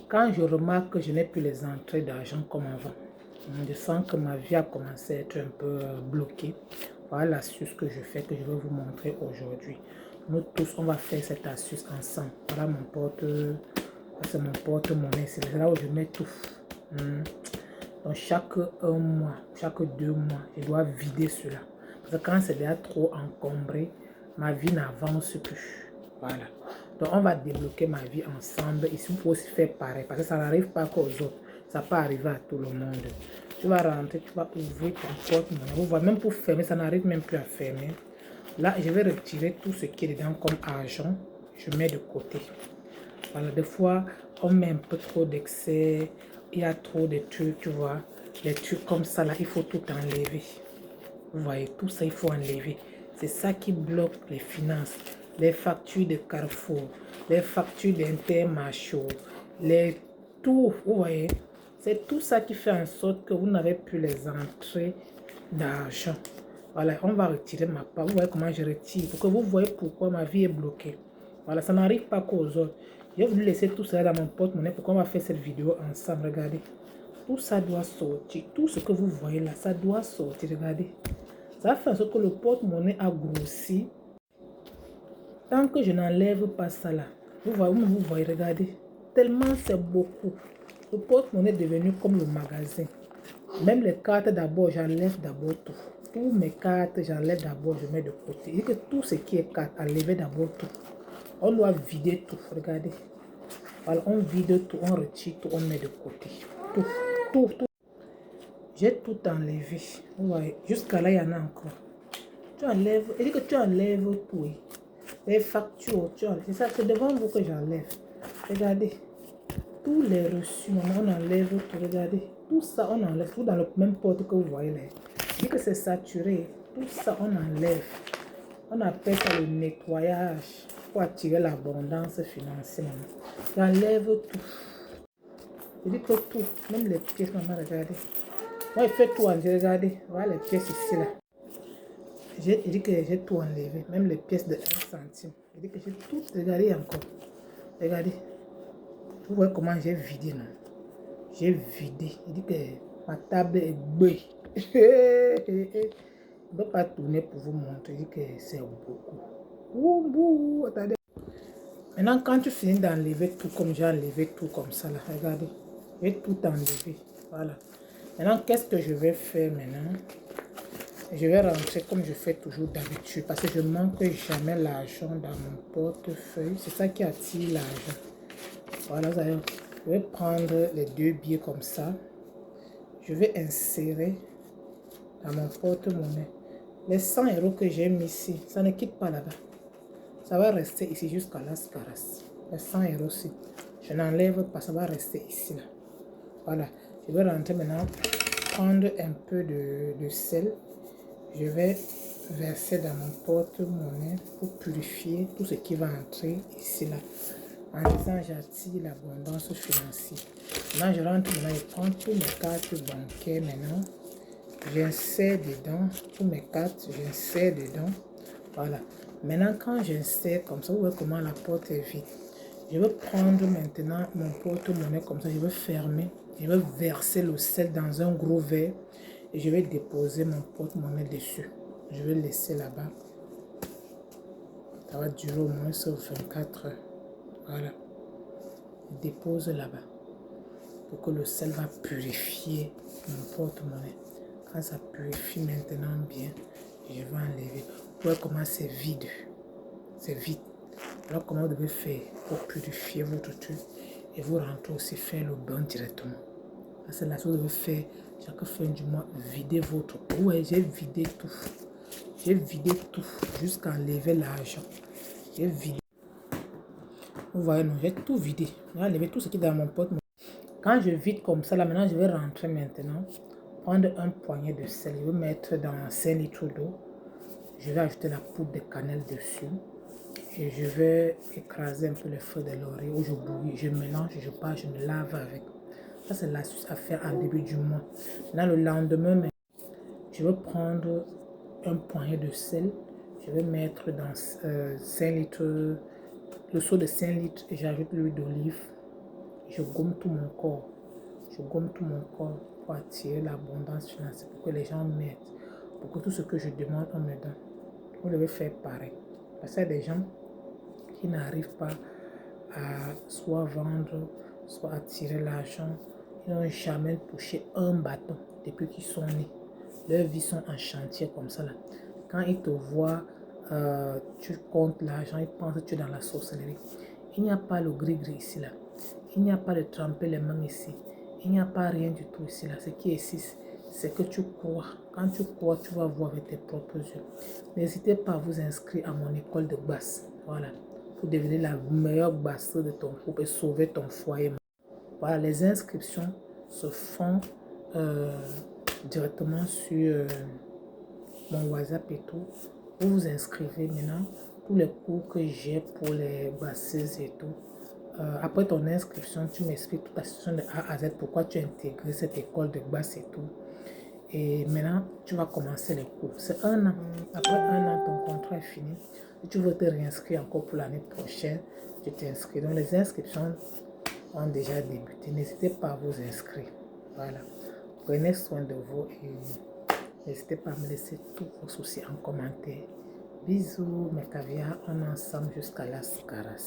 quand je remarque que je n'ai plus les entrées d'argent comme avant, je sens que ma vie a commencé à être un peu bloquée. Voilà l'astuce que je fais, que je vais vous montrer aujourd'hui. Nous tous, on va faire cette astuce ensemble. Voilà mon porte, c'est mon porte-monnaie. C'est là où je mets tout. Donc chaque un mois, chaque 2 mois, je dois vider cela. Parce que quand c'est déjà trop encombré, ma vie n'avance plus. Voilà. Donc on va débloquer ma vie ensemble. Ici, vous pouvez aussi faire pareil. Parce que ça n'arrive pas qu'aux autres. Ça peut arriver à tout le monde. Tu vas rentrer, tu vas ouvrir ton porte-monnaie. Vous voyez, même pour fermer, ça n'arrive même plus à fermer. Là, je vais retirer tout ce qui est dedans comme argent. Je mets de côté. Voilà, des fois, on met un peu trop d'excès. Il y a trop de trucs, tu vois. Les trucs comme ça, là, il faut tout enlever. Vous voyez, tout ça, il faut enlever. C'est ça qui bloque les finances. Les factures de Carrefour, les factures d'Intermarché, les tout, vous voyez. C'est tout ça qui fait en sorte que vous n'avez plus les entrées d'argent. Voilà, on va retirer ma part. Vous voyez comment je retire. Pour que vous voyez pourquoi ma vie est bloquée. Voilà, ça n'arrive pas qu'aux autres. J'ai voulu laisser tout ça dans mon porte-monnaie pour qu'on va faire cette vidéo ensemble. Regardez. Tout ça doit sortir. Tout ce que vous voyez là, ça doit sortir. Regardez. Ça fait en sorte que le porte-monnaie a grossi. Tant que je n'enlève pas ça là, vous voyez, regardez. Tellement c'est beaucoup. Le porte-monnaie est devenu comme le magasin. Même les cartes d'abord, j'enlève d'abord tout. Tous mes cartes, j'enlève d'abord, je mets de côté. Et que tout ce qui est carte, enlevez d'abord tout. On doit vider tout, regardez. Voilà, on vide tout, on retire tout, on met de côté. Tout. J'ai tout enlevé. Vous voyez, jusqu'à là, il y en a encore. Tu enlèves, il dit que tu enlèves tout. Oui. Les factures, c'est ça, c'est devant vous que j'enlève. Regardez. Tous les reçus, on enlève tout. Regardez. Tout ça, on enlève. Tout dans le même porte que vous voyez là. Il dit que c'est saturé. Tout ça, on enlève. On appelle ça le nettoyage pour attirer l'abondance financière. J'enlève tout. Il dit que tout, même les pièces, maman, regardez. Moi, il fait tout enlever, regardez. Voilà les pièces ici, là. Il dit que j'ai tout enlevé, même les pièces de 1 centime. Il dit que j'ai tout, regardez encore. Regardez. Vous voyez comment j'ai vidé, non? J'ai vidé. Il dit que ma table est bouée. Je ne peux pas tourner pour vous montrer. Il dit que c'est beaucoup. Attendez. Maintenant, quand tu finis d'enlever tout comme j'ai enlevé tout comme ça, là, regardez. J'ai tout enlevé. Voilà. Maintenant, qu'est-ce que je vais faire maintenant? Je vais rentrer comme je fais toujours d'habitude parce que je ne manque jamais l'argent dans mon portefeuille. C'est ça qui attire l'argent. Voilà, je vais prendre les 2 billets comme ça. Je vais insérer dans mon porte-monnaie. Les 100 € que j'ai mis ici, ça ne quitte pas là-bas. Ça va rester ici jusqu'à Las Caras. Les 100 € ici. Je n'enlève pas, ça va rester ici. Là. Voilà. Je vais rentrer maintenant, prendre un peu de sel. Je vais verser dans mon porte-monnaie pour purifier tout ce qui va entrer ici là. En disant j'attire l'abondance financière. Maintenant je rentre maintenant, je prends toutes mes cartes bancaires maintenant. J'insère dedans, toutes mes cartes, j'insère dedans. Voilà. Maintenant quand j'insère comme ça, vous voyez comment la porte est vide. Je vais prendre maintenant mon porte-monnaie comme ça, je vais fermer. Je vais verser le sel dans un gros verre. Et je vais déposer mon porte-monnaie dessus. Je vais laisser là-bas. Ça va durer au moins 24 heures. Voilà. Je dépose là-bas. Pour que le sel va purifier mon porte-monnaie. Quand ça purifie maintenant bien, je vais enlever. Vous voyez comment c'est vide. C'est vide. Alors comment vous devez faire pour purifier votre truc. Et vous rentrez aussi faire le bain directement. C'est la chose que vous devez faire chaque fin du mois, vider votre pot. Ouais, j'ai vidé tout. J'ai vidé tout jusqu'à enlever l'argent. J'ai vidé. Vous voyez, non, j'ai tout vidé. J'ai enlevé tout ce qui est dans mon porte-monnaie. Quand je vide comme ça, là, maintenant, je vais rentrer maintenant. Prendre un poignet de sel. Je vais mettre dans 5 litres d'eau. Je vais ajouter la poudre de cannelle dessus. Et je vais écraser un peu les feuilles de laurier. Où je bouillis, je mélange, je pars, je me lave avec. Ça, c'est l'astuce à faire en début du mois. Là, le lendemain, je vais prendre un poignet de sel. Je vais mettre dans 5 litres, le seau de 5 litres et j'ajoute l'huile d'olive. je gomme tout mon corps. Je gomme tout mon corps pour attirer l'abondance financière, pour que les gens m'aident, pour que tout ce que je demande, on me donne. Vous devez faire pareil. Parce qu'il y a des gens qui n'arrivent pas à soit vendre, soit attirer l'argent. Ils n'ont jamais touché un bâton depuis qu'ils sont nés. Leurs vies sont en chantier comme ça là. Quand ils te voient, tu comptes l'argent, ils pensent que tu es dans la sorcellerie. Il n'y a pas le gris-gris ici là. Il n'y a pas de tremper les mains ici. Il n'y a pas rien du tout ici là. Ce qui est ici, c'est que tu crois. Quand tu crois, tu vas voir avec tes propres yeux. N'hésitez pas à vous inscrire à mon école de basse. Voilà. Pour devenir la meilleure basseuse de ton groupe et sauver ton foyer. Voilà, les inscriptions se font directement sur mon WhatsApp et tout. Vous vous inscrivez maintenant. Tous les cours que j'ai pour les basseuses et tout. Après ton inscription, tu m'expliques toute la situation de A à Z, pourquoi tu as intégré cette école de basse et tout. Et maintenant, tu vas commencer les cours. C'est un an. Après un an, ton contrat est fini. Si tu veux te réinscrire encore pour l'année prochaine, tu t'inscris. Donc, les inscriptions ont déjà débuté. N'hésitez pas à vous inscrire. Voilà. Prenez soin de vous et n'hésitez pas à me laisser tous vos soucis en commentaire. Bisous, mes caviars. On est ensemble jusqu'à la Soukaras.